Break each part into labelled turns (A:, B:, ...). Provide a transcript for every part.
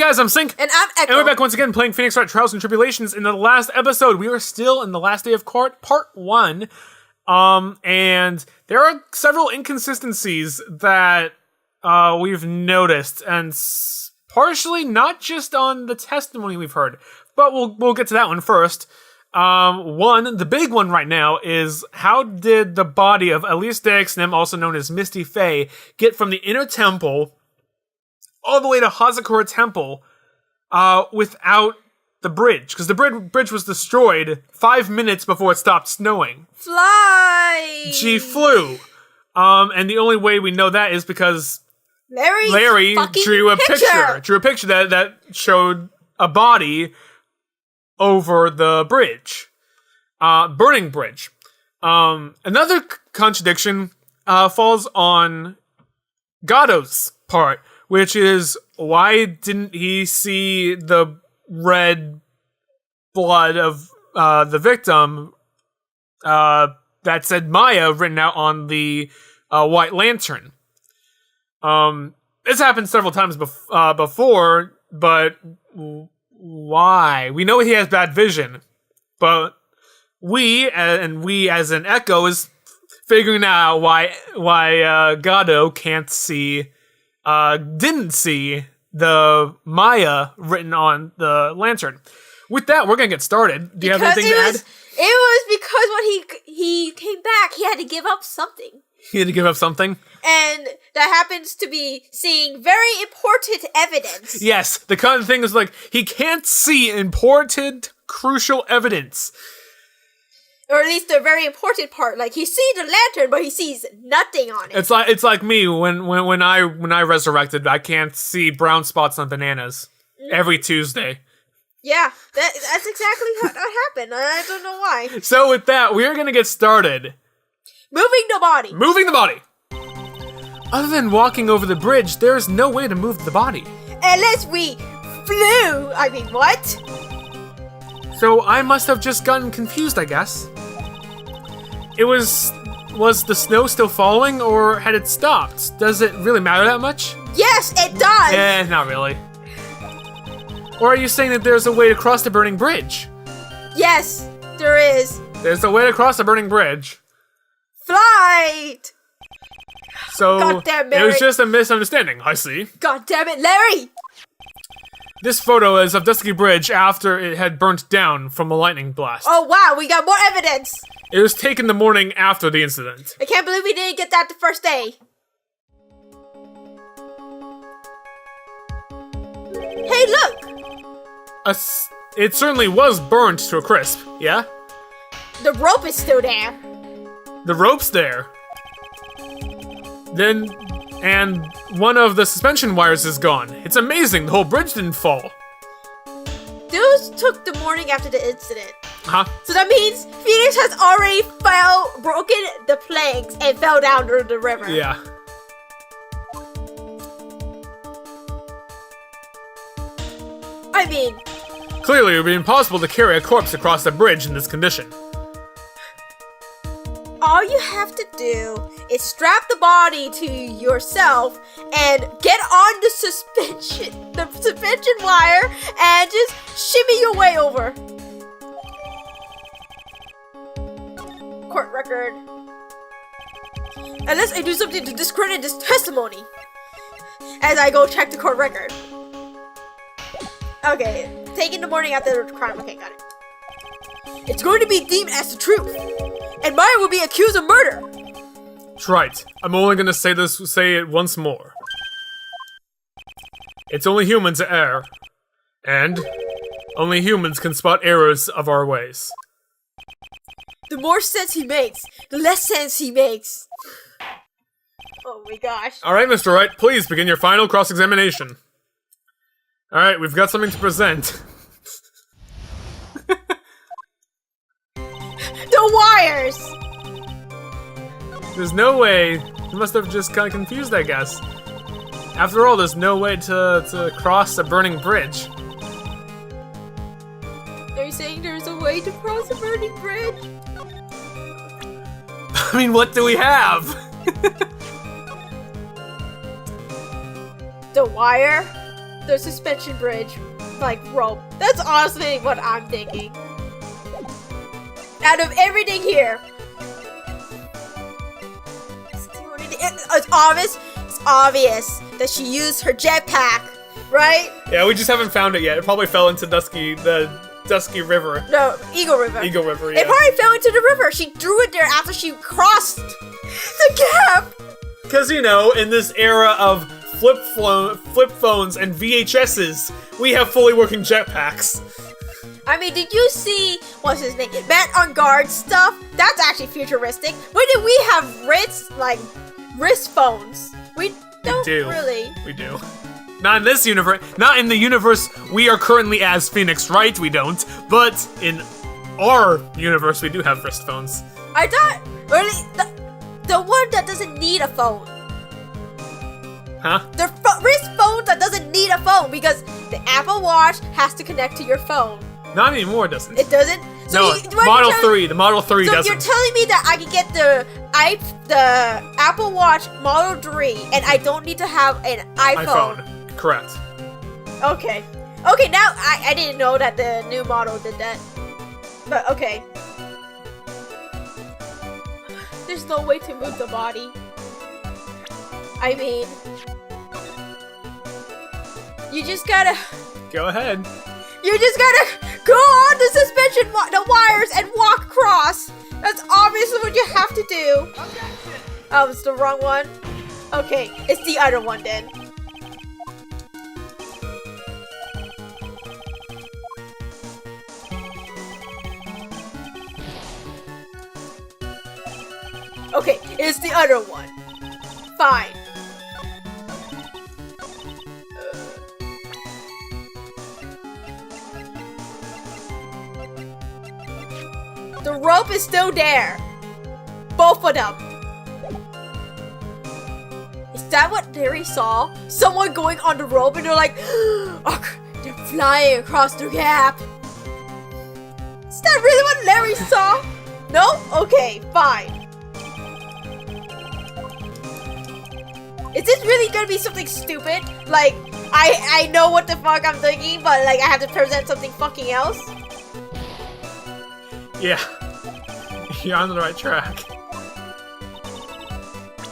A: guys, I'm Sync.
B: And I'm Echo.
A: And we're back once again playing Phoenix Wright Trials and Tribulations. In the last episode, we were still in the last day of court, part 1. And there are several inconsistencies that we've noticed. And partially not just on the testimony we've heard. But we'll get to that one first. The big one right now is how did the body of Elise Dexnem, also known as Misty Faye, get from the inner temple all the way to Hazakura Temple without the bridge? Because the bridge was destroyed 5 minutes before it stopped snowing.
B: Fly!
A: She flew. And the only way we know that is because Larry drew a picture that showed a body over the bridge. Burning bridge. Another contradiction falls on Gado's part, which is, why didn't he see the red blood of the victim that said Maya written out on the white lantern? This happened several times before, but why? We know he has bad vision, but we as an Echo is figuring out why Gado can't see, didn't see the Maya written on the lantern. With that, we're gonna get started. Do you have anything to add?
B: It was because when he came back, he had to give up something.
A: He had to give up something?
B: And that happens to be seeing very important evidence.
A: Yes, the kind of thing is like, he can't see important, crucial evidence.
B: Or at least the very important part. Like, he sees the lantern, but he sees nothing on it.
A: It's like me when I resurrected. I can't see brown spots on bananas every Tuesday.
B: Yeah, that's exactly what happened. I don't know why.
A: So with that, we're gonna get started.
B: Moving the body.
A: Moving the body. Other than walking over the bridge, there is no way to move the body.
B: Unless we flew. I mean, what?
A: So I must have just gotten confused, I guess. Was the snow still falling, or had it stopped? Does it really matter that much?
B: Yes, it does!
A: Not really. Or are you saying that there's a way to cross the burning bridge?
B: Yes, there is.
A: There's a way to cross the burning bridge.
B: Flight!
A: So,
B: God damn
A: it was just a misunderstanding, I see.
B: God damn it, Larry!
A: This photo is of Dusky Bridge after it had burnt down from a lightning blast.
B: Oh wow, we got more evidence!
A: It was taken the morning after the incident.
B: I can't believe we didn't get that the first day. Hey, look!
A: It certainly was burned to a crisp, yeah?
B: The rope is still there.
A: The rope's there. And one of the suspension wires is gone. It's amazing, the whole bridge didn't fall.
B: Those took the morning after the incident.
A: Huh?
B: So that means Phoenix has already broken the planks and fell down the river.
A: Yeah.
B: I mean,
A: clearly it would be impossible to carry a corpse across the bridge in this condition.
B: all you have to do is strap the body to yourself and get on the suspension wire and just shimmy your way over. Court record. Unless I do something to discredit this testimony. As I go check the court record. Okay, taking the morning after the crime. Okay, got it. It's going to be deemed as the truth. And Maya will be accused of murder.
A: That's right. I'm only gonna say it once more. It's only humans that err. And only humans can spot errors of our ways.
B: The more sense he makes, the less sense he makes. Oh my gosh.
A: Alright, Mr. Wright, please begin your final cross-examination. Alright, we've got something to present.
B: The wires!
A: There's no way. He must have just got confused, I guess. After all, there's no way to cross a burning bridge.
B: Are you saying there's a way to cross a burning bridge?
A: I mean, what do we have?
B: The wire? the suspension bridge, like, rope. That's honestly what I'm thinking. Out of everything here, it's obvious that she used her jetpack, right?
A: Yeah, we just haven't found it yet. It probably fell into the Dusky River.
B: No, Eagle River.
A: Eagle River, yeah.
B: It probably fell into the river. She drew it there after she crossed the gap.
A: Because, you know, in this era of flip phones and VHSs, we have fully working jetpacks.
B: I mean, did you see, what's his name, Man on Guard stuff? That's actually futuristic. When did we have wrist phones? We don't really.
A: We do. Not in this universe. Not in the universe we are currently as Phoenix, right? We don't. But in our universe, we do have wrist phones.
B: I thought, really, the one that doesn't need a phone.
A: Huh?
B: The wrist phone that doesn't need a phone, because the Apple Watch has to connect to your phone.
A: Not anymore, doesn't it?
B: It doesn't?
A: So no, Model 3. The Model 3
B: so
A: doesn't.
B: So you're telling me that I can get the Apple Watch Model 3 and I don't need to have an iPhone?
A: Correct.
B: Okay. Okay, now I didn't know that the new model did that. But okay. There's no way to move the body. I mean, you just gotta...
A: Go ahead.
B: You just gotta go on the suspension the wires and walk across. That's obviously what you have to do. Oh, it's the wrong one? Okay, it's the other one then. Okay, it's the other one. Fine. The rope is still there. Both of them. Is that what Larry saw? Someone going on the rope and they're like, oh, they're flying across the gap. Is that really what Larry saw? No? Okay, fine. Is this really gonna be something stupid? Like, I know what the fuck I'm thinking, but like I have to present something fucking else?
A: Yeah. You're on the right track.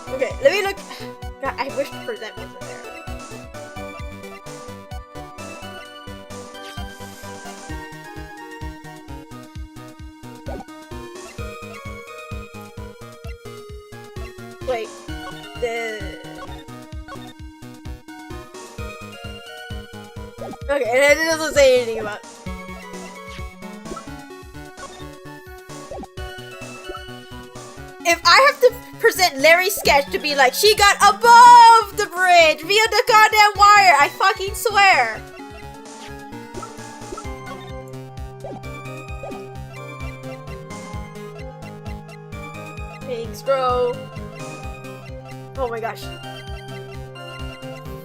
B: Okay, let me look. God, I wish the present wasn't there. Wait, okay, and it doesn't say anything about. If I have to present Larry's sketch to be like, she got above the bridge via the goddamn wire, I fucking swear. Things grow. Oh my gosh.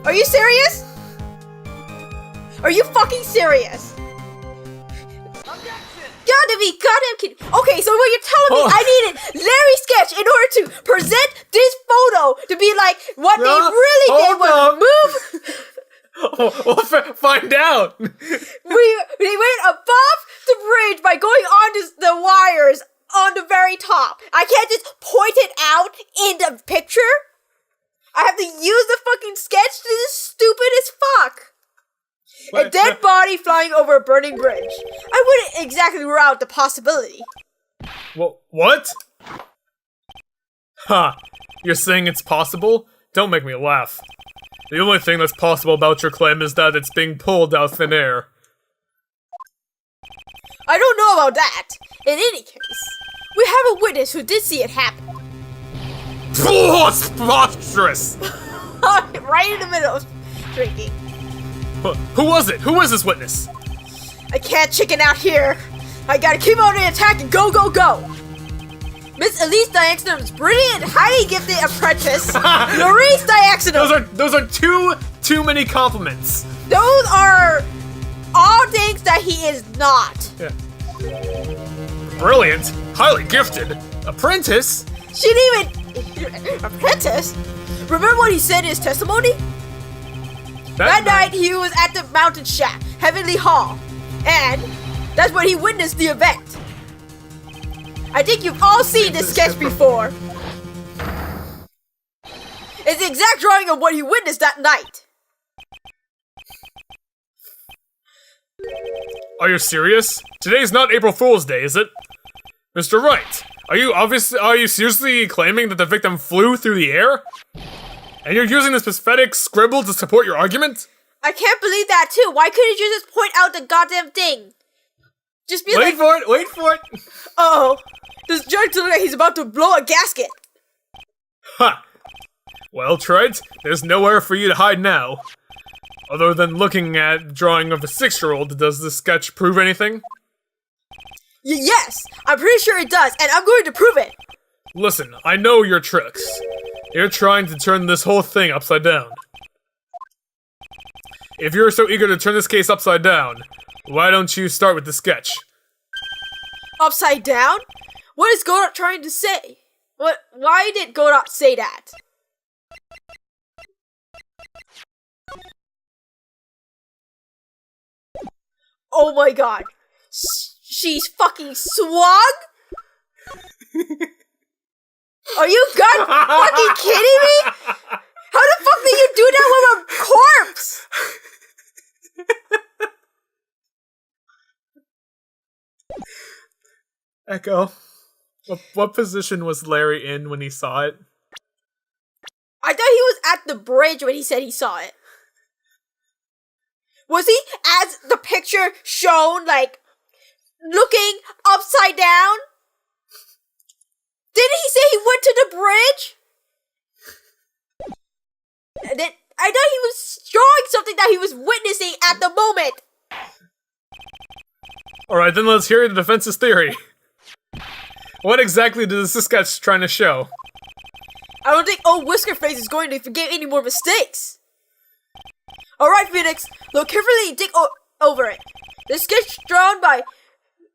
B: Are you serious? Are you fucking serious? Gotta be goddamn kidding. Okay, so what you're telling me, I needed Larry's sketch in order to present this photo to be like, what they really did was move.
A: We'll find out.
B: They went above the bridge by going on the wires on the very top. I can't just point it out in the picture. I have to use the fucking sketch. This is stupid as fuck. A dead body flying over a burning bridge. I wouldn't exactly rule out the possibility.
A: What? Ha! You're saying it's possible? Don't make me laugh. The only thing that's possible about your claim is that it's being pulled out of thin air.
B: I don't know about that. In any case, we have a witness who did see it happen.
A: It's preposterous!
B: Right in the middle of drinking.
A: Who was it? Who was this witness?
B: I can't chicken out here. I gotta keep on the attack and go, go, go. Miss Elise Diaxonum's brilliant, highly gifted apprentice, Maurice Diaxonum.
A: Those are too many compliments.
B: Those are all things that he is not.
A: Yeah. Brilliant, highly gifted, apprentice.
B: She didn't even apprentice. Remember what he said in his testimony? That night, he was at the mountain shack, Heavenly Hall, and that's when he witnessed the event. I think you've all seen this sketch before. It's the exact drawing of what he witnessed that night.
A: Are you serious? Today's not April Fool's Day, is it? Mr. Wright, are you seriously claiming that the victim flew through the air? And you're using this pathetic scribble to support your argument?
B: I can't believe that too. Why couldn't you just point out the goddamn thing? Just be
A: wait for it.
B: Oh, this jerk looks like he's about to blow a gasket.
A: Ha! Well, Trent, there's nowhere for you to hide now. Other than looking at the drawing of a 6-year-old, does this sketch prove anything?
B: Yes, I'm pretty sure it does, and I'm going to prove it.
A: Listen, I know your tricks. You're trying to turn this whole thing upside down. If you're so eager to turn this case upside down, why don't you start with the sketch?
B: Upside down? What is Godot trying to say? Why did Godot say that? Oh my god. She's fucking swung? Are you fucking kidding me? How the fuck did you do that with a corpse?
A: Echo, what position was Larry in when he saw it?
B: I thought he was at the bridge when he said he saw it. Was he, as the picture shown, like, looking upside down? Didn't he say he went to the bridge? And then, I thought he was showing something that he was witnessing at the moment.
A: Alright, then let's hear the defense's theory. What exactly is this sketch trying to show?
B: I don't think old Whiskerface is going to forgive any more mistakes. Alright, Phoenix, look carefully and dig over it. The sketch drawn by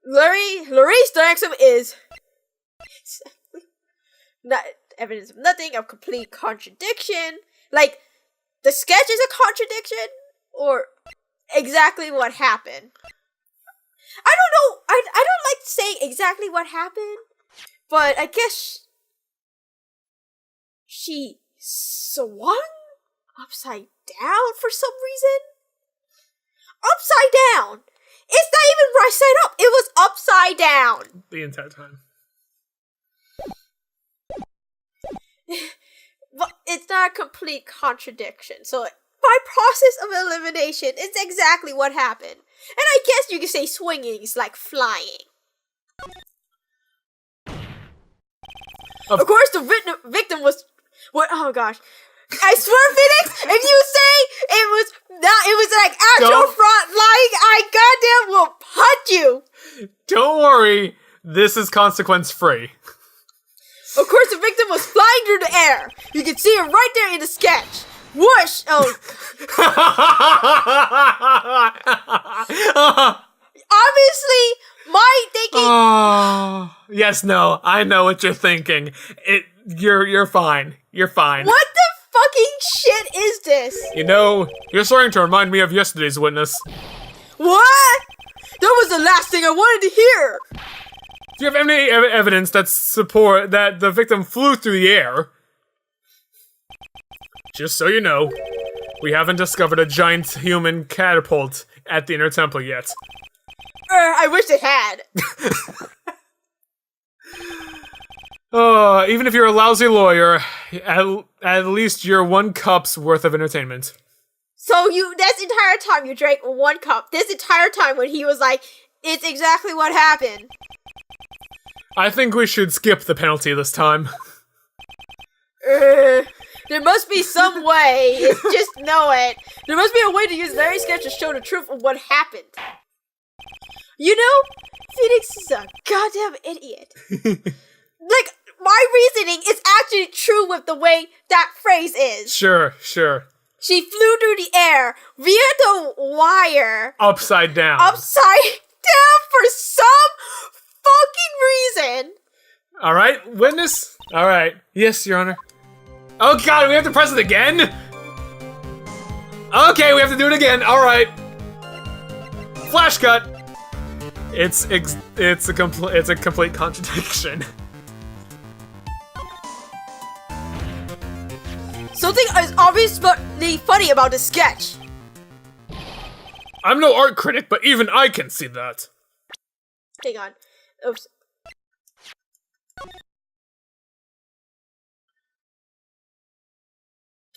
B: Laurice Diaxum is not evidence of nothing, of complete contradiction. Like, the sketch is a contradiction? Or exactly what happened? I don't know. I don't like saying exactly what happened, but I guess she swung upside down for some reason? Upside down! It's not even right side up, it was upside down!
A: The entire time.
B: But it's not a complete contradiction, so by process of elimination, it's exactly what happened. And I guess you could say swinging is like flying. Of course, the victim was... What? Oh gosh. I swear, Phoenix, if you say it was like actual front lying, I goddamn will punch you.
A: Don't worry, this is consequence free.
B: Of course, the victim was flying through the air. You can see it right there in the sketch. Whoosh! Oh. Obviously, my thinking.
A: Yes, no, I know what you're thinking. You're fine. You're fine.
B: What the fucking shit is this?
A: You know, you're starting to remind me of yesterday's witness.
B: What? That was the last thing I wanted to hear.
A: Do you have any evidence that support that the victim flew through the air? Just so you know, we haven't discovered a giant human catapult at the Inner Temple yet.
B: I wish it had.
A: Even if you're a lousy lawyer, at least you're 1 cup's worth of entertainment.
B: So this entire time you drank 1 cup, this entire time when he was like, it's exactly what happened.
A: I think we should skip the penalty this time.
B: There must be some way, just know it. There must be a way to use Larry's sketch to show the truth of what happened. You know, Phoenix is a goddamn idiot. Like, my reasoning is actually true with the way that phrase is.
A: Sure.
B: She flew through the air via the wire.
A: Upside down.
B: Upside down for some fucking reason.
A: Alright, witness? Alright. Yes, Your Honor. Oh god, we have to press it again? Okay, we have to do it again. All right. Flash cut. It's a complete contradiction.
B: Something is obviously funny about this sketch.
A: I'm no art critic, but even I can see that.
B: Hang on. Oops.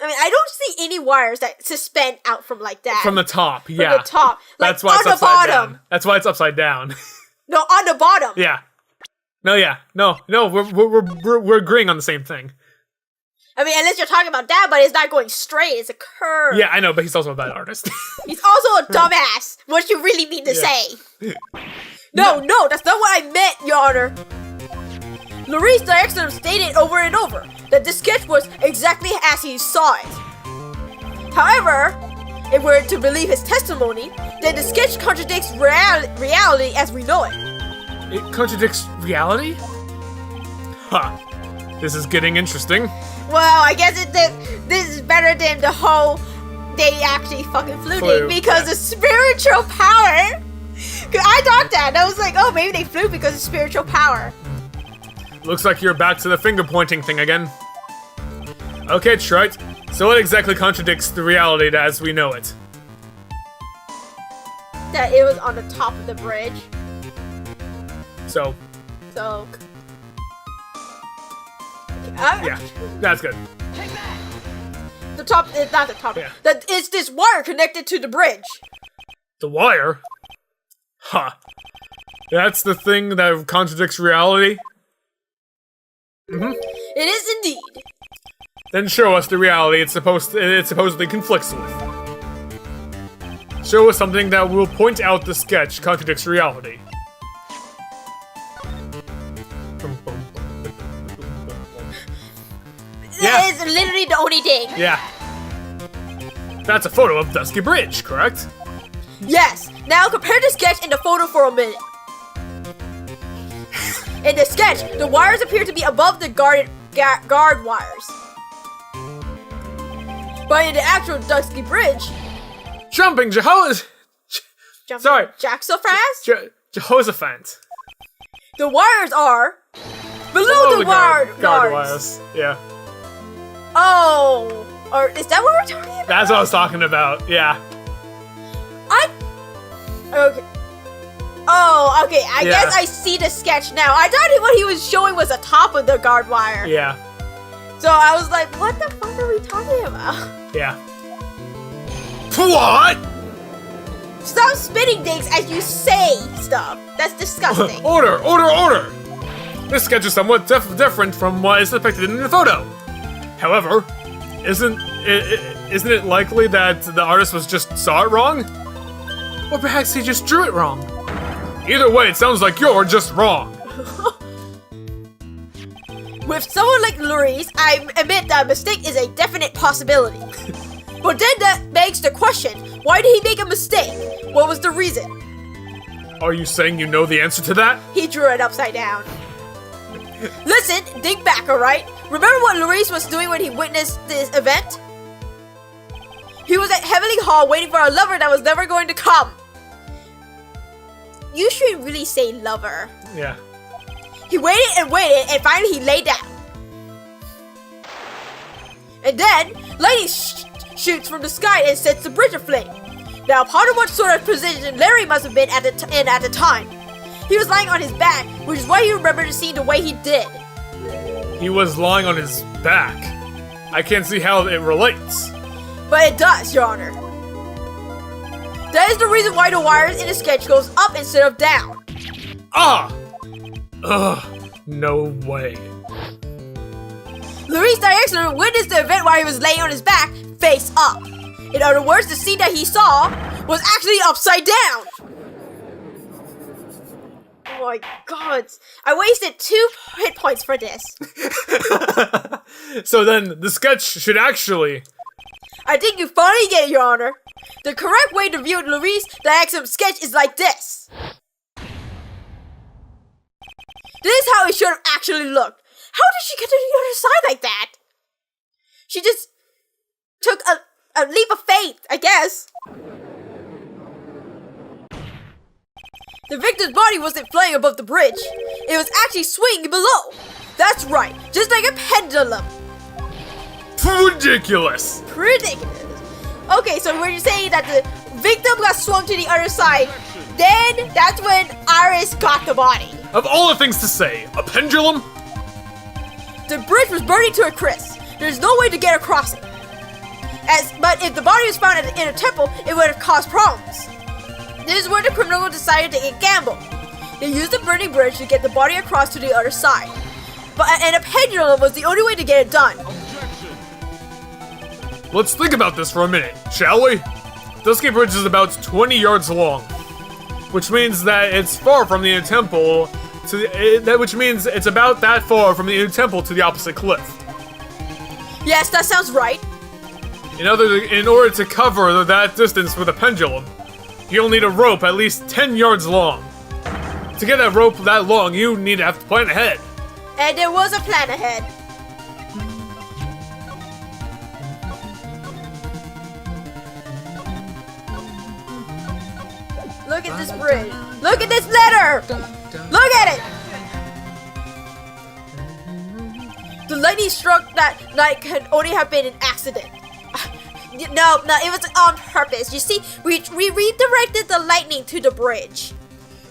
B: I mean, I don't see any wires that suspend out from like that.
A: From the top,
B: From
A: yeah.
B: the top. Like,
A: That's why it's
B: on the
A: upside
B: bottom.
A: down. That's why it's upside down.
B: No, on the bottom.
A: Yeah. No, yeah. No, we're agreeing on the same thing.
B: I mean, unless you're talking about that, but it's not going straight. It's a curve.
A: Yeah, I know, but he's also a bad artist.
B: He's also a dumbass. What you really mean to say? No, that's not what I meant, Your Honor. Maurice Dirksen stated over and over that this sketch was exactly as he saw it. However, if we're to believe his testimony, then the sketch contradicts reality as we know it.
A: It contradicts reality? Huh. This is getting interesting.
B: Well, I guess this is better than the whole they actually fucking flew thing because the spiritual power. Cause I thought that. I was like, oh, maybe they flew because of spiritual power.
A: Looks like you're back to the finger pointing thing again. Okay, Trite. So what exactly contradicts the reality as we know it?
B: That it was on the top of the bridge.
A: So. Yeah, that's good.
B: The top is not the top.
A: Yeah.
B: That it's this wire connected to the bridge.
A: The wire? Huh. That's the thing that contradicts reality? Mm-hmm.
B: It is indeed.
A: Then show us the reality it supposedly conflicts with. Show us something that will point out the sketch contradicts reality.
B: That is literally the only thing.
A: Yeah. That's a photo of Dusky Bridge, correct?
B: Yes. Now compare the sketch and the photo for a minute. In the sketch, the wires appear to be above the guard wires. But in the actual Dusky Bridge...
A: Jumping Jehoshaphat! Sorry. Jehoshaphat.
B: The wires are... below the guard
A: wires. Yeah.
B: Oh. Or is that what we're talking about?
A: That's what I was talking about, yeah.
B: Okay. Oh, okay. I
A: Yeah.
B: guess I see the sketch now. I thought what he was showing was the top of the guard wire.
A: Yeah.
B: So I was like, what the fuck are we talking about?
A: Yeah. What?
B: Stop spitting things as you say stuff. That's disgusting.
A: Order! This sketch is somewhat different from what is depicted in the photo. However, isn't it likely that the artist saw it wrong? Or perhaps he just drew it wrong? Either way, it sounds like you're just wrong.
B: With someone like Maurice, I admit that a mistake is a definite possibility. But then that begs the question, why did he make a mistake? What was the reason?
A: Are you saying you know the answer to that?
B: He drew it upside down. Listen, think back, alright? Remember what Maurice was doing when he witnessed this event? He was at Heavenly Hall waiting for a lover that was never going to come. You should really say lover.
A: Yeah.
B: He waited and finally he lay down. And then, lightning shoots from the sky and sets the bridge aflame. Now, ponder what sort of position Larry must have been at the time. He was lying on his back, which is why you remember the scene the way he did.
A: He was lying on his back. I can't see how it relates.
B: But it does, Your Honor. That is the reason why the wires in the sketch goes up instead of down.
A: Ah! Ugh, no way.
B: Maurice Dirksen witnessed the event while he was laying on his back, face up. In other words, the scene that he saw was actually upside down. Oh my god. I wasted 2 hit points for this.
A: So then, the sketch should actually...
B: I think you finally get it, Your Honor. The correct way to view Maurice Dirksen's sketch is like this. This is how it should have actually looked. How did she get to the other side like that? She just took a a leap of faith, I guess. The victim's body wasn't flying above the bridge. It was actually swinging below. That's right, just like a pendulum.
A: Ridiculous.
B: Ridiculous. Okay, so when you're saying that the victim got swung to the other side, then that's when Iris got the body.
A: Of all the things to say, a pendulum?
B: The bridge was burning to a crisp. There's no way to get across it. But if the body was found in a temple, it would have caused problems. This is where the criminal decided to gamble. They used the burning bridge to get the body across to the other side. And a pendulum was the only way to get it done.
A: Let's think about this for a minute, shall we? The escape bridge is about 20 yards long, which means that it's far from the inner temple which means it's about that far from the inner temple to the opposite cliff.
B: Yes, that sounds right.
A: In order to cover that distance with a pendulum, you'll need a rope at least 10 yards long. To get that rope that long, you need to have to plan ahead.
B: And there was a plan ahead. Look at this bridge. Look at this letter. Look at it. The lightning struck that night could only have been an accident. No, it was on purpose. You see, we redirected the lightning to the bridge.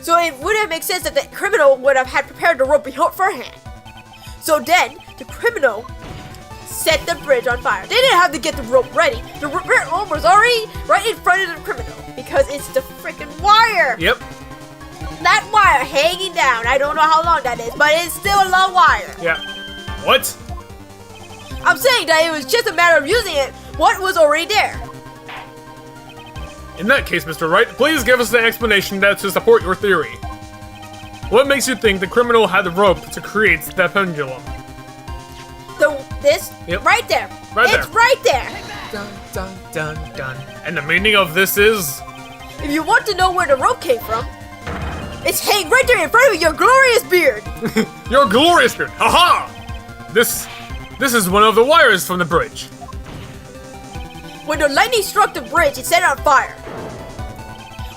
B: So it would have made sense that the criminal would have had prepared the rope beforehand. So then, the criminal set the bridge on fire. They didn't have to get the rope ready. The rope was already right in front of the criminal because it's the freaking wire.
A: Yep.
B: That wire hanging down. I don't know how long that is, but it's still a long wire.
A: Yeah. What?
B: I'm saying that it was just a matter of using it. What was already there?
A: In that case, Mr. Wright, please give us an explanation to support your theory. What makes you think the criminal had the rope to create that pendulum?
B: This?
A: Yep.
B: Right there. It's right there.
A: Dun, dun, dun, dun. And the meaning of this is?
B: If you want to know where the rope came from, it's hanging right there in front of your glorious beard.
A: Your glorious beard. Haha! This is one of the wires from the bridge.
B: When the lightning struck the bridge, it set it on fire.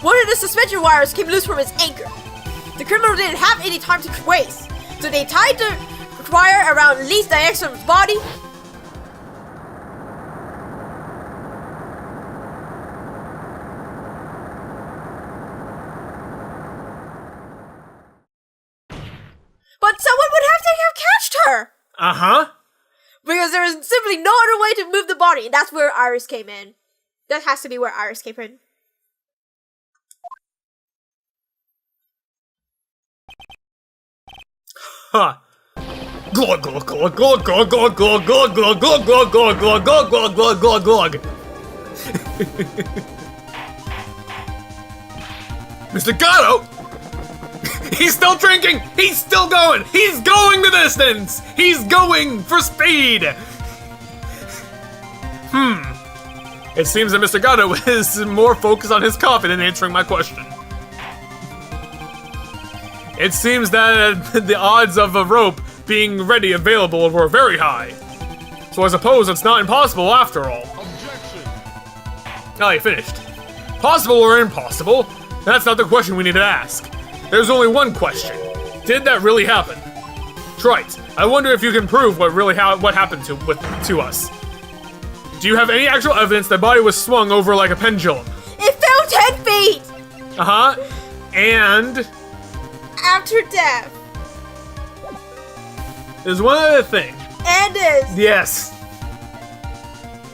B: One of the suspension wires came loose from its anchor. The criminal didn't have any time to waste, so they tied the wire around Lee's Dykstra body. But someone would have to have catched her!
A: Uh-huh.
B: Because there is simply no other way to move the body, and that's where Iris came in. That has to be where Iris came in.
A: Huh. Glug glug glug glug glug glug glug glug glug glug glug glug glug glug glug glug glug glug. Mr. Gatto! He's still drinking! He's still going! He's going the distance! He's going for speed! It seems that Mr. Gatto is more focused on his coffee than answering my question. It seems that the odds of a rope being ready available were very high. So I suppose it's not impossible after all.
C: Objection!
A: Oh, you finished. Possible or impossible? That's not the question we need to ask. There's only one question. Did that really happen? Trite, I wonder if you can prove what happened to us. Do you have any actual evidence that body was swung over like a pendulum?
B: It fell 10 feet!
A: Uh-huh. And
B: After death.
A: there's one other thing.
B: And is.
A: Yes.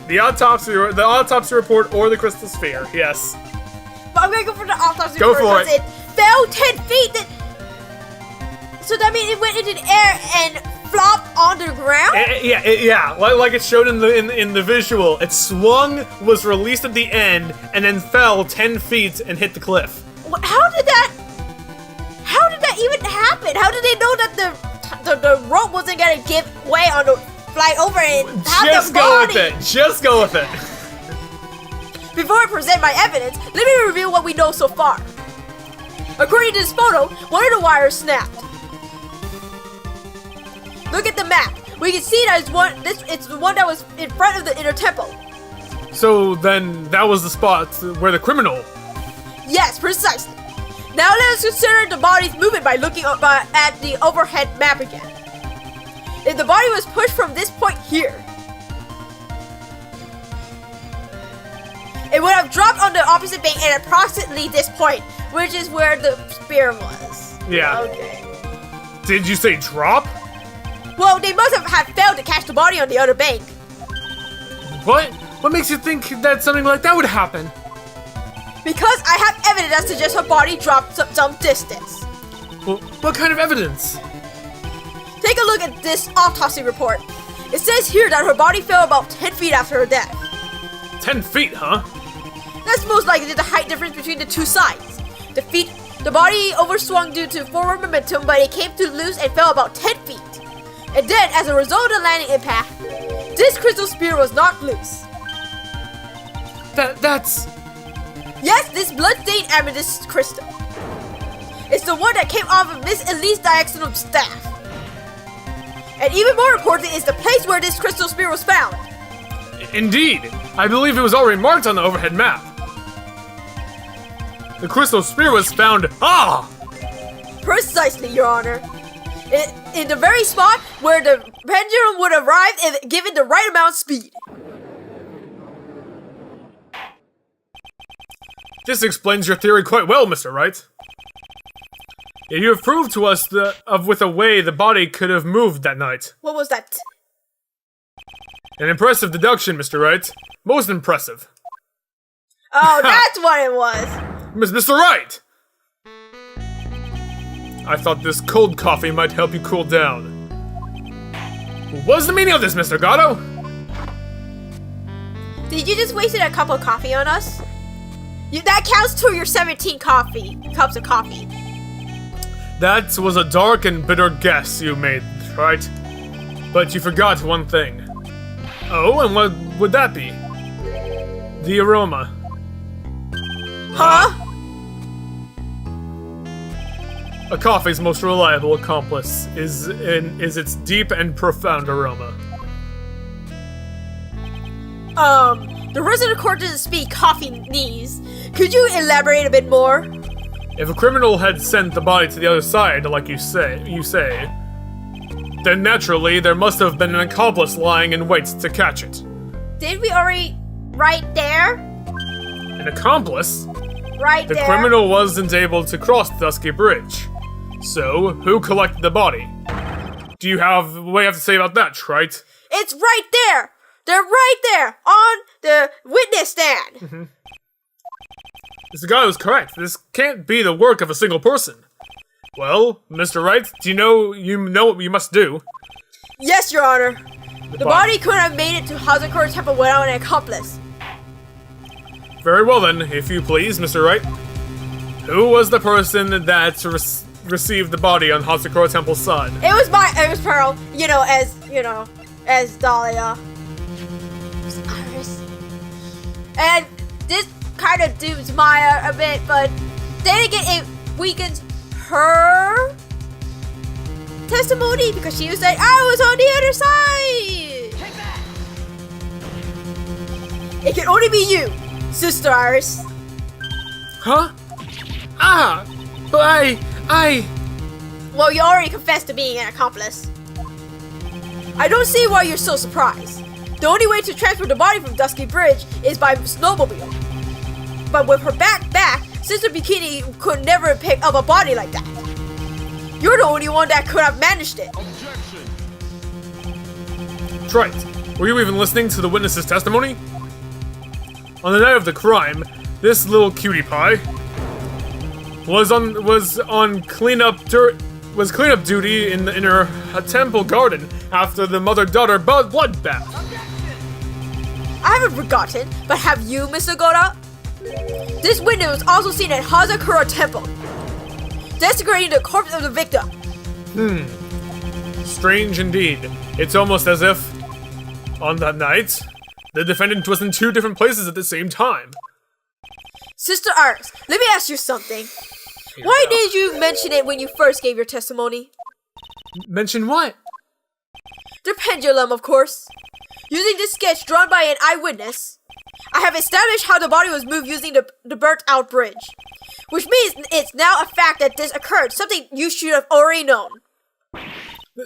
A: The autopsy report or the crystal sphere. Yes.
B: But I'm gonna go for the autopsy
A: Go
B: report
A: for
B: because it fell 10 feet. So that means it went into the air and flopped on the ground?
A: Yeah. Like it's shown in the visual. It swung, was released at the end, and then fell 10 feet and hit the cliff.
B: How did that even happen? How did they know that the rope wasn't gonna give way on the fly over and have
A: Just
B: the
A: go
B: body?
A: with it. Just go with it.
B: Before I present my evidence, let me reveal what we know so far. According to this photo, one of the wires snapped. Look at the map. We can see that it's the one that was in front of the inner temple.
A: So then that was the spot where the criminal...
B: Yes, precisely. Now let us consider the body's movement by looking up at the overhead map again. If the body was pushed from this point here, it would have dropped on the opposite bank at approximately this point, which is where the spear was.
A: Yeah.
B: Okay.
A: Did you say drop?
B: Well, they must have failed to catch the body on the other bank.
A: What? What makes you think that something like that would happen?
B: Because I have evidence that suggests her body dropped some distance.
A: Well, what kind of evidence?
B: Take a look at this autopsy report. It says here that her body fell about 10 feet after her death.
A: 10 feet, huh?
B: That's most likely the height difference between the two sides. The body overswung due to forward momentum, but it came to loose and fell about 10 feet. And then, as a result of the landing impact, this crystal spear was knocked loose.
A: That's...
B: Yes, this blood-stained amethyst crystal. It's the one that came off of Miss Elise's diagonal staff. And even more important is the place where this crystal spear was found.
A: Indeed. I believe it was already marked on the overhead map. The crystal spear was found... Ah!
B: Precisely, Your Honor. In the very spot where the pendulum would arrive if given the right amount of speed.
A: This explains your theory quite well, Mr. Wright. You have proved to us with a way the body could have moved that night.
B: What was that?
A: An impressive deduction, Mr. Wright. Most impressive.
B: Oh, that's what it was.
A: Mr. Wright! I thought this cold coffee might help you cool down. What's the meaning of this, Mr. Gatto?
B: Did you just waste a cup of coffee on us? That counts to your 17 cups of coffee.
A: That was a dark and bitter guess you made, right? But you forgot one thing. Oh, and what would that be? The aroma.
B: Huh?
A: A coffee's most reliable accomplice is its deep and profound aroma.
B: The rest of the court doesn't speak coffee-nese. Could you elaborate a bit more?
A: If a criminal had sent the body to the other side, like you say, then naturally there must have been an accomplice lying in wait to catch it.
B: Did we already right there?
A: An accomplice?
B: Right
A: there. The
B: there.
A: criminal wasn't able to cross the Dusky Bridge. So, who collected the body? What do you have to say about that, Trite?
B: It's right there! They're right there! On the witness stand!
A: Mm-hmm. This guy was correct. This can't be the work of a single person. Well, Mr. Wright, do you know what you must do?
B: Yes, Your Honor. The body couldn't have made it to Hazakura Temple without an accomplice.
A: Very well then, if you please, Mr. Wright. Who was the person that received the body on Hazakura Temple's side?
B: It was Pearl. As Dahlia. Iris. And this kind of dupes Maya a bit, but then again, it weakens her testimony because she was like, I was on the other side. It can only be you, Sister Iris.
A: Huh? Ah! But I...
B: Well, you already confessed to being an accomplice. I don't see why you're so surprised. The only way to transfer the body from Dusky Bridge is by snowmobile. But with her back, Sister Bikini could never pick up a body like that. You're the only one that could have managed it.
C: Objection.
A: Trite, were you even listening to the witness's testimony? On the night of the crime, this little cutie pie was on cleanup duty in her temple garden after the mother-daughter bloodbath.
B: I haven't forgotten, but have you, Mr. Goda? This witness was also seen at Hazakura Temple, desecrating the corpse of the victim.
A: Strange indeed. It's almost as if, on that night, the defendant was in two different places at the same time.
B: Sister Iris, let me ask you something. Why did you mention it when you first gave your testimony?
A: Mention what?
B: The pendulum, of course. Using this sketch drawn by an eyewitness, I have established how the body was moved using the burnt-out bridge. Which means it's now a fact that this occurred, something you should have already known.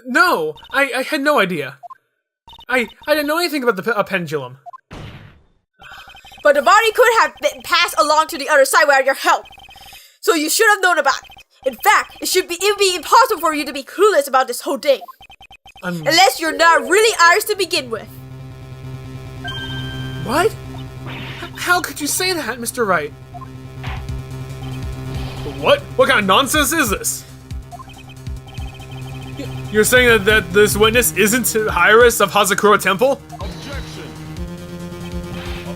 A: No, I had no idea. I didn't know anything about a pendulum.
B: But the body could have been passed along to the other side without your help. So you should have known about it. In fact, it would be impossible for you to be clueless about this whole thing. Unless you're not really Irish to begin with.
A: What? How could you say that, Mr. Wright? What? What kind of nonsense is this? You're saying that this witness isn't Iris of Hazakura Temple?
C: Objection.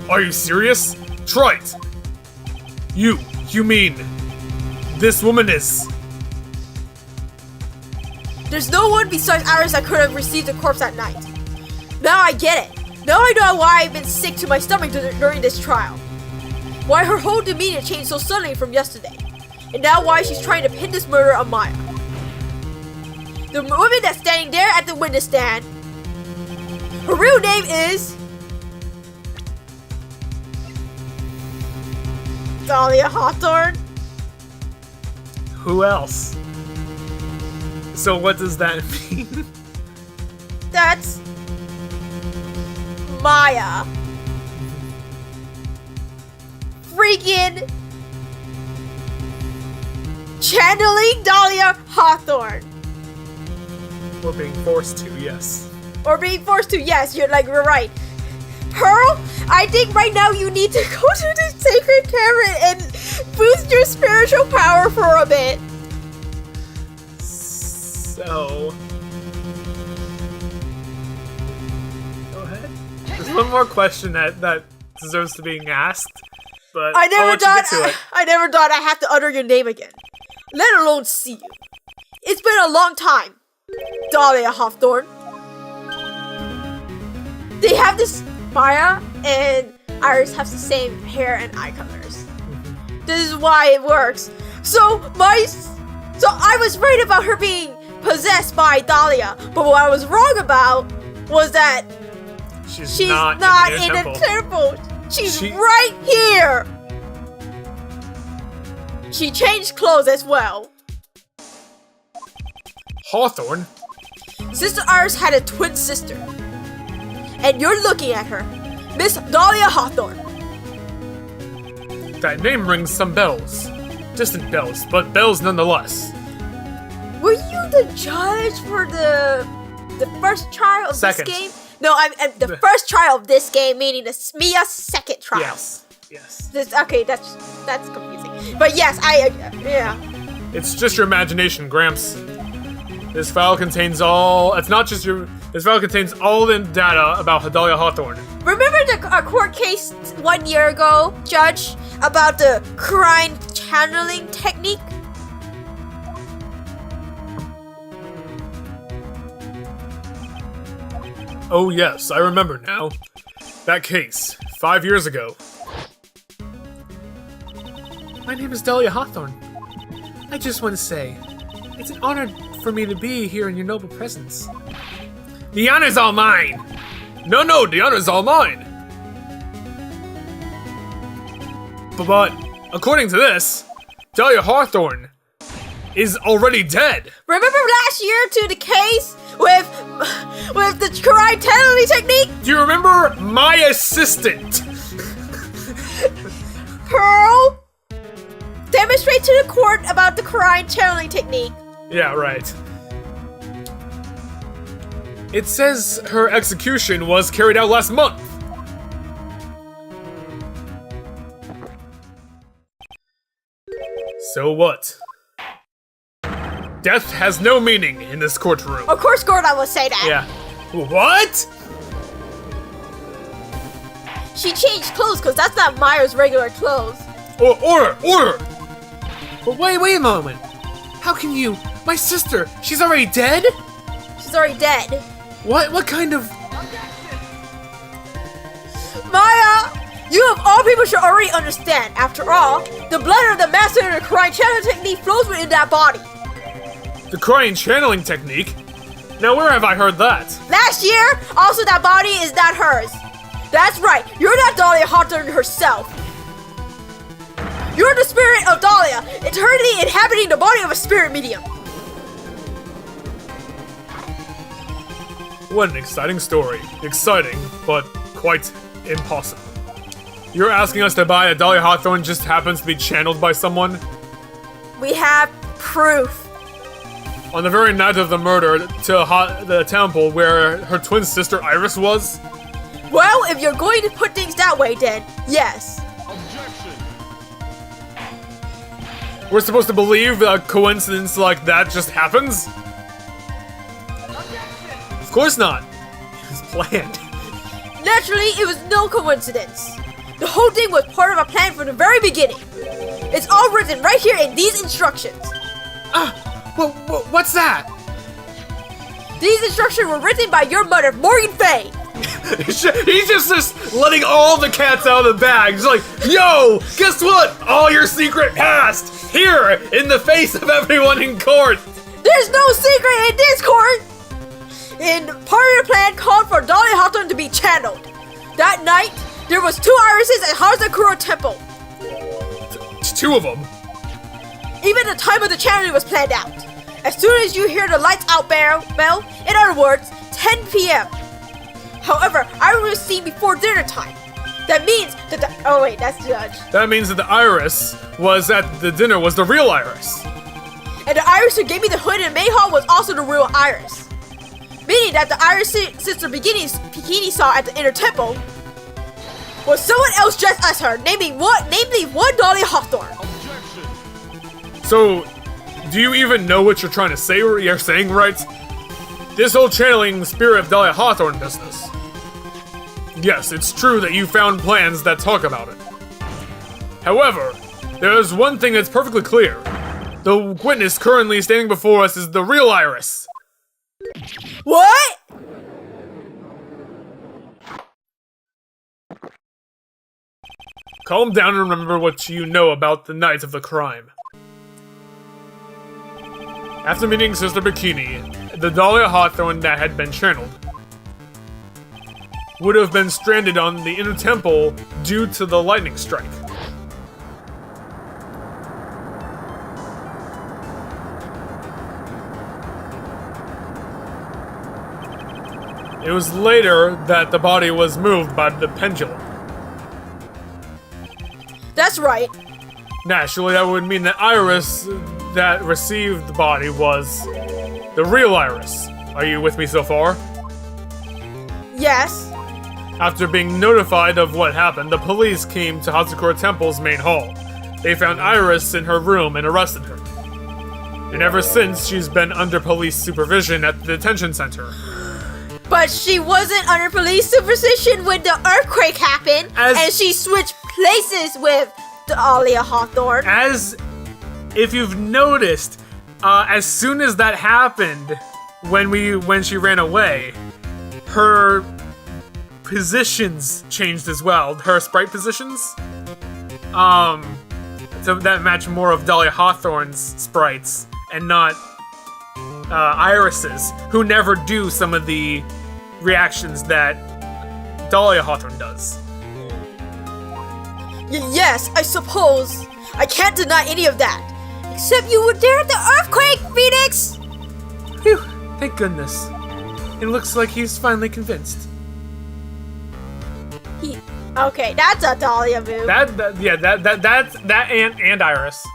A: Are you serious? Try it. You mean this woman is?
B: There's no one besides Iris that could have received the corpse that night. Now I get it. Now I know why I've been sick to my stomach during this trial. Why her whole demeanor changed so suddenly from yesterday. And now why she's trying to pin this murder on Maya. The woman that's standing there at the witness stand, her real name is Dahlia Hawthorne.
A: Who else? So what does that mean?
B: That's Maya. Freaking channeling Dahlia Hawthorne.
A: Or being forced to, yes.
B: Or being forced to, yes, you're right. Pearl, I think right now you need to go to the sacred cavern and boost your spiritual power for a bit.
A: So... Go ahead. There's one more question that deserves to being asked, but
B: I never
A: I'll let you get to it.
B: I never thought I have to utter your name again, let alone see you. It's been a long time, Dahlia Hawthorne. They have this. Maya and Iris have the same hair and eye colors. This is why it works. So I was right about her being possessed by Dahlia, but what I was wrong about was that she's not in a temple. She's right here. She changed clothes as well.
A: Hawthorne?
B: Sister Iris had a twin sister. And you're looking at her, Miss Dahlia Hawthorne.
A: That name rings some bells. Distant bells, but bells nonetheless.
B: Were you the judge for the first trial of this game? No, I'm the first trial of this game, meaning Mia's second trial.
A: Yes.
B: Okay, that's confusing. But yes, yeah.
A: It's just your imagination, Gramps. This file contains all. It's not just your. This file contains all the data about Dahlia Hawthorne.
B: Remember the court case 1 year ago, Judge, about the crime channeling technique?
A: Oh yes, I remember now. That case, 5 years ago. My name is Dahlia Hawthorne. I just want to say, it's an honor for me to be here in your noble presence. The honor's all mine! No, the honor's all mine! But according to this, Dahlia Hawthorne is already dead.
B: Remember last year to the case with the karate channeling technique?
A: Do you remember my assistant?
B: Pearl, demonstrate to the court about the karate channeling technique.
A: Yeah, right. It says her execution was carried out last month. So what? Death has no meaning in this courtroom.
B: Of course, Gordon will say that.
A: Yeah. What?
B: She changed clothes because that's not Maya's regular clothes.
A: Order! But wait a moment. How can you? My sister, she's already dead?
B: She's already dead.
A: What kind of...
B: Maya, you of all people should already understand. After all, the blood of the master of the crying channeling technique flows within that body.
A: The crying channeling technique? Now where have I heard that?
B: Last year, also that body is not hers. That's right, you're not Dahlia Hawthorne herself. You're the spirit of Dahlia, eternally inhabiting the body of a spirit medium.
A: What an exciting story. Exciting, but quite impossible. You're asking us to buy a Dahlia Hawthorne just happens to be channeled by someone?
B: We have proof.
A: On the very night of the murder to the temple where her twin sister Iris was?
B: Well, if you're going to put things that way, then yes.
A: We're supposed to believe a coincidence like that just happens? Of course not. It was planned.
B: Naturally, it was no coincidence. The whole thing was part of a plan from the very beginning. It's all written right here in these instructions.
A: What's that?
B: These instructions were written by your mother, Morgan Fay.
A: He's just letting all the cats out of the bag. He's like, yo, guess what? All your secret past here in the face of everyone in court.
B: There's no secret in this court. And part of the plan called for Dahlia Hawthorne to be channeled. That night, there was 2 irises at Hazakura Temple.
A: Two of them.
B: Even the time of the channeling was planned out. As soon as you hear the lights out bell, in other words, 10 p.m. However, Iris was seen before dinner time. That means that that's Judge.
A: That means that the Iris was at the dinner was the real Iris.
B: And the Iris who gave me the hood in May Hall was also the real Iris. Meaning that the Iris sister bikini saw at the inner temple was someone else dressed as her, namely one Dahlia Hawthorne.
A: So, do you even know what you're trying to say or you're saying, right? This whole channeling the spirit of Dahlia Hawthorne business. Yes, it's true that you found plans that talk about it. However, there is one thing that's perfectly clear. The witness currently standing before us is the real Iris.
B: What?
A: Calm down and remember what you know about the night of the crime. After meeting Sister Bikini, the Dahlia Hawthorne that had been channeled would have been stranded on the inner temple due to the lightning strike. It was later that the body was moved by the pendulum.
B: That's right.
A: Naturally, that would mean that Iris that received the body was the real Iris. Are you with me so far?
B: Yes.
A: After being notified of what happened, the police came to Hazakura Temple's main hall. They found Iris in her room and arrested her. And ever since, she's been under police supervision at the detention center.
B: But she wasn't under police supervision when the earthquake happened, and she switched places with Dahlia Hawthorne.
A: As if you've noticed, as soon as that happened, when she ran away, her positions changed as well. Her sprite positions, so that match more of Dahlia Hawthorne's sprites and not Iris's, who never do some of the reactions that Dahlia Hawthorne does.
B: Yes, I suppose. I can't deny any of that. Except you were there at the earthquake, Phoenix!
A: Phew, thank goodness. It looks like he's finally convinced.
B: Okay, that's a Dahlia move.
A: That's that and Iris.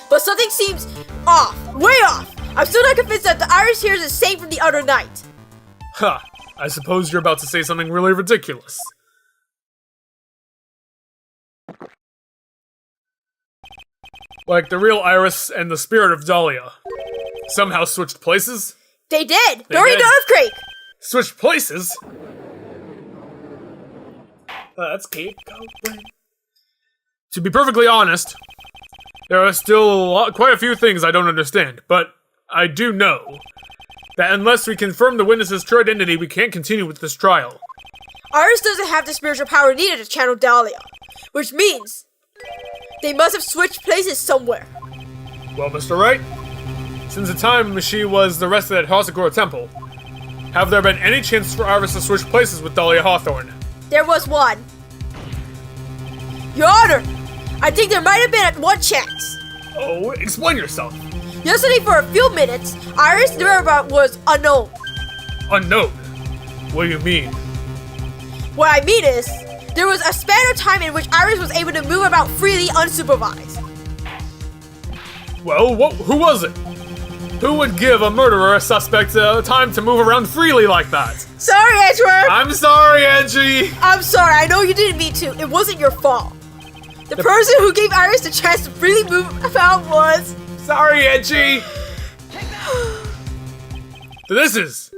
B: But something seems off, way off. I'm still not convinced that the Iris here is the same from the other night.
A: Huh, I suppose you're about to say something really ridiculous. Like the real Iris and the spirit of Dahlia somehow switched places?
B: They did, during the earthquake!
A: Switched places? Let's keep going. To be perfectly honest, there are still quite a few things I don't understand, but I do know that unless we confirm the witness's true identity, we can't continue with this trial.
B: Iris doesn't have the spiritual power needed to channel Dahlia, which means they must have switched places somewhere.
A: Well, Mr. Wright, since the time she was arrested at Hazakura Temple, have there been any chances for Iris to switch places with Dahlia Hawthorne?
B: There was one. Your Honor, I think there might have been one chance.
A: Oh, explain yourself.
B: Yesterday, for a few minutes, Iris' whereabouts was unknown.
A: Unknown? What do you mean?
B: What I mean is, there was a span of time in which Iris was able to move about freely unsupervised.
A: Well, who was it? Who would give a murderer suspect time to move around freely like that?
B: Sorry, Edgeworth!
A: I'm sorry, Edgy!
B: I'm sorry, I know you didn't mean to. It wasn't your fault. The person who gave Iris the chance to freely move about was...
A: Sorry, Edgy! This is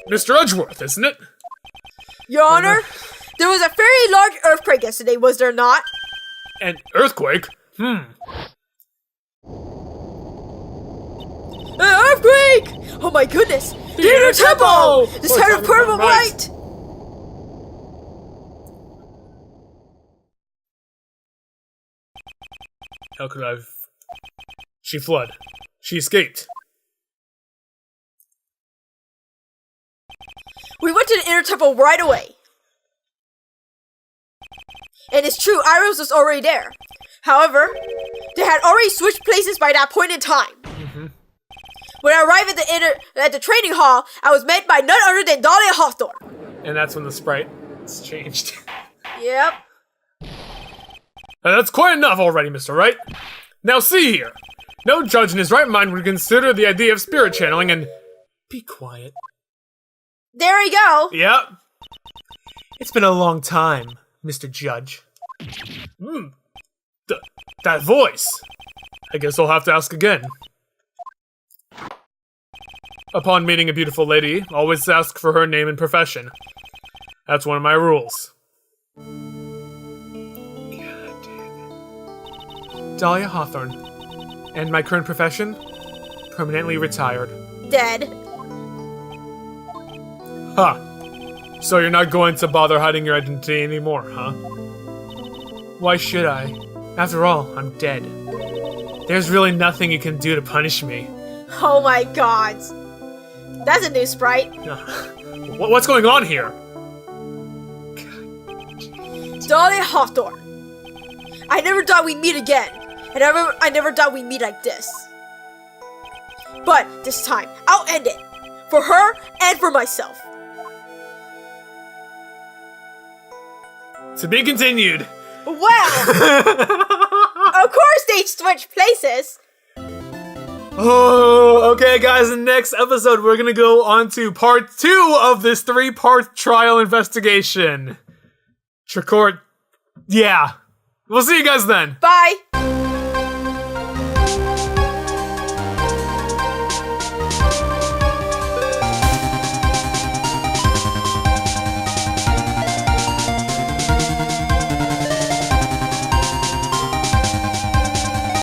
A: Mr. Edgeworth, isn't it?
B: Your Honor, there was a very large earthquake yesterday, was there not?
A: An earthquake?
B: An earthquake! Oh my goodness! The inner temple! The site of purple light!
A: How could I have... She fled. She escaped.
B: We went to the inner temple right away. And it's true, Iris was already there. However, they had already switched places by that point in time. When I arrived at the training hall, I was met by none other than Dahlia Hawthorne.
A: And that's when the sprite is changed.
B: Yep.
A: That's quite enough already, Mr. Wright. Now see here. No judge in his right mind would consider the idea of spirit channeling and... Be quiet.
B: There we go.
A: Yep. It's been a long time, Mr. Judge. That voice. I guess I'll have to ask again. Upon meeting a beautiful lady, always ask for her name and profession. That's one of my rules. God damn it. Dahlia Hawthorne. And my current profession? Permanently retired.
B: Dead.
A: Ha! So you're not going to bother hiding your identity anymore, huh? Why should I? After all, I'm dead. There's really nothing you can do to punish me.
B: Oh my god. That's a new sprite.
A: What's going on here?
B: Dahlia Hawthorne. I never thought we'd meet again. And I never thought we'd meet like this. But this time, I'll end it. For her and for myself.
A: To be continued.
B: Well, of course they switched places.
A: Oh, okay, guys. In the next episode, we're gonna go on to part 2 of this 3-part trial investigation. Tricord. Yeah. We'll see you guys then.
B: Bye.